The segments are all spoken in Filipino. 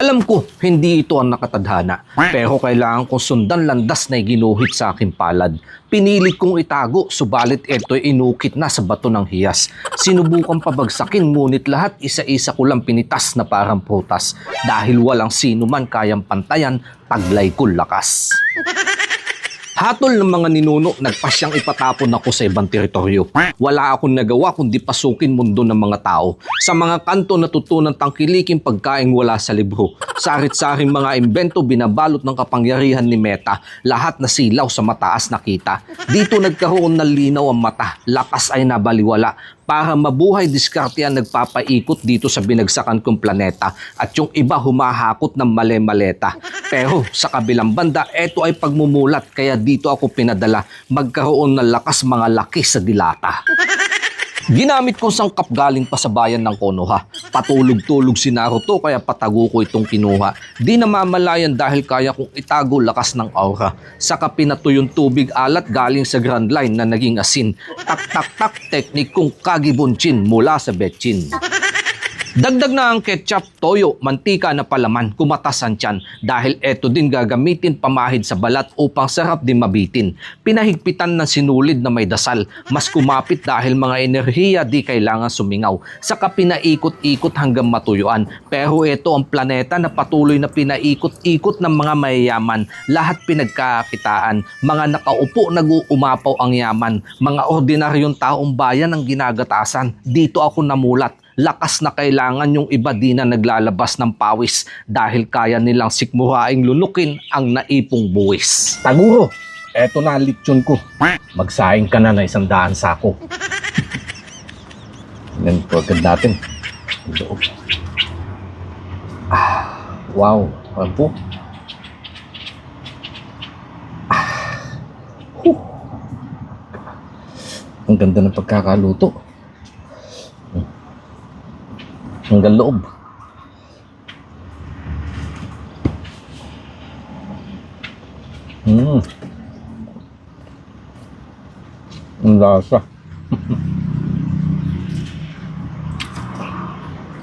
Alam ko, hindi ito ang nakatadhana, pero kailangan kong sundan landas na ginuhit sa aking palad. Pinilit kong itago, subalit ito'y inukit na sa bato ng hiyas. Sinubukan pabagsakin, ngunit lahat isa-isa ko lang pinitas na parang prutas. Dahil walang sino man kayang pantayan, taglay ko lakas. Hatol ng mga ninuno, nagpasyang ipatapon ako sa ibang teritoryo. Wala akong nagawa kundi pasukin mundo ng mga tao. Sa mga kanto natutunan tangkilikin pagkaing wala sa libro. Sarit-saring mga imbento binabalot ng kapangyarihan ni Meta. Lahat na silaw sa mataas na kita. Dito nagkaroon ng linaw ang mata. Lakas ay nabaliwala. Para mabuhay, diskarte ang nagpapaikot dito sa binagsakan kong planeta at yung iba humahakot ng male-maleta. Pero sa kabilang banda, eto ay pagmumulat kaya dito ako pinadala magkaroon ng lakas mga laki sa dilata. Ginamit kong sangkap galing pa sa bayan ng Konoha. Patulog-tulog si Naruto kaya patago ko itong kinuha. Di namamalayan dahil kaya kong itago lakas ng aura. Saka pinato yung tubig alat galing sa Grand Line na naging asin. Tak-tak-tak teknik kong kagibunchin mula sa betchin. Dagdag na ang ketchup, toyo, mantika na palaman, kumatas ang tiyan dahil eto din gagamitin pamahid sa balat upang sarap din mabitin. Pinahigpitan ng sinulid na may dasal, mas kumapit dahil mga enerhiya di kailangan sumingaw. Saka pinaikot-ikot hanggang matuyuan. Pero eto ang planeta na patuloy na pinaikot-ikot ng mga mayayaman. Lahat pinagkakitaan, mga nakaupo nag-uumapaw ang yaman, mga ordinaryong taong bayan ang ginagatasan. Dito ako namulat. Lakas na kailangan yung iba di na naglalabas ng pawis dahil kaya nilang sikmuraing lunukin ang naipong buwis. Taguro, eto na ang litsyon ko. Magsaing ka na 100 sako. Yan po agad natin. Wow, ano po? Ang ganda ng pagkakaluto. Hanggang loob. Ang lasa.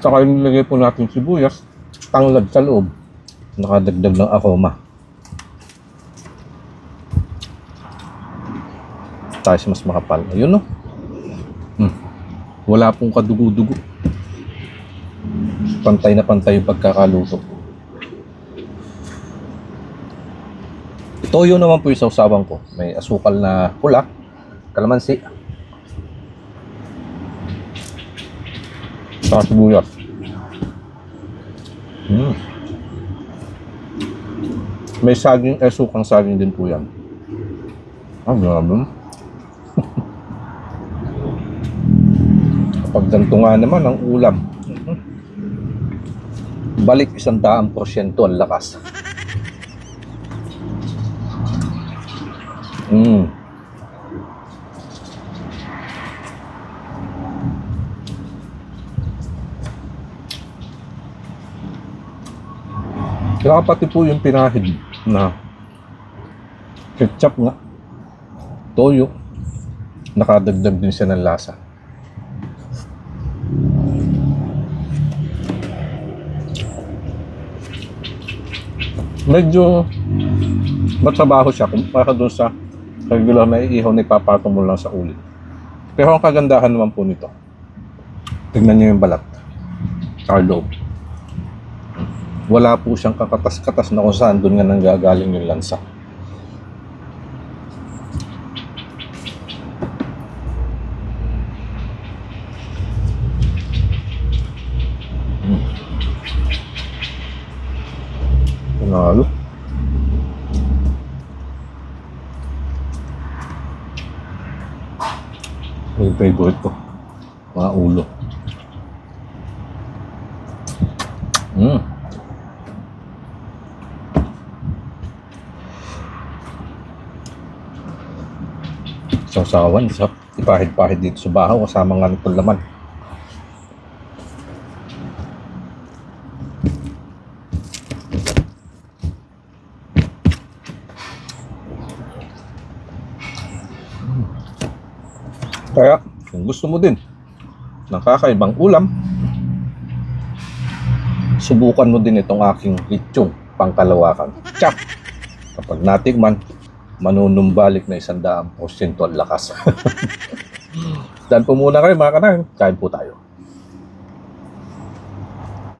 Saka yung nilagay po natin sibuyas, tanglad sa loob. Nakadagdag ng aroma. Tayo mas makapal. Ayun, no? Wala pong kadugo-dugo. Pantay na pantay yung pagkakaluto. Toyo naman po yung sausawan ko. May asukal na pula, kalamansi, saka sibuyas. May saging, sukang saging din po yan. Grabe. Kapag ganito nga naman ang ulam, balik 100% ang lakas. Kaya pati po yung pinahid na ketchup nga, toyo, nakadagdag din siya ng lasa. Medyo matrabaho siya kumpara doon sa regular na iihaw na ipapatong mo lang sa ulit. Pero ang kagandahan naman po nito, tignan nyo yung balat sa loob. Wala po siyang kakatas-katas na kung saan doon nga nanggagaling yung lansa. Panalo. Yung favorite ko, mga ulo. Sausawan, ipahid-pahid dito sa bahaw kasama nga nitong laman. Kaya, kung gusto mo din ng kakaibang ulam, subukan mo din itong aking litsong pangkalawakan. Tsak! Kapag natikman, manunumbalik na 100% ang lakas. Dan po muna kayo mga kanang. Kain po tayo.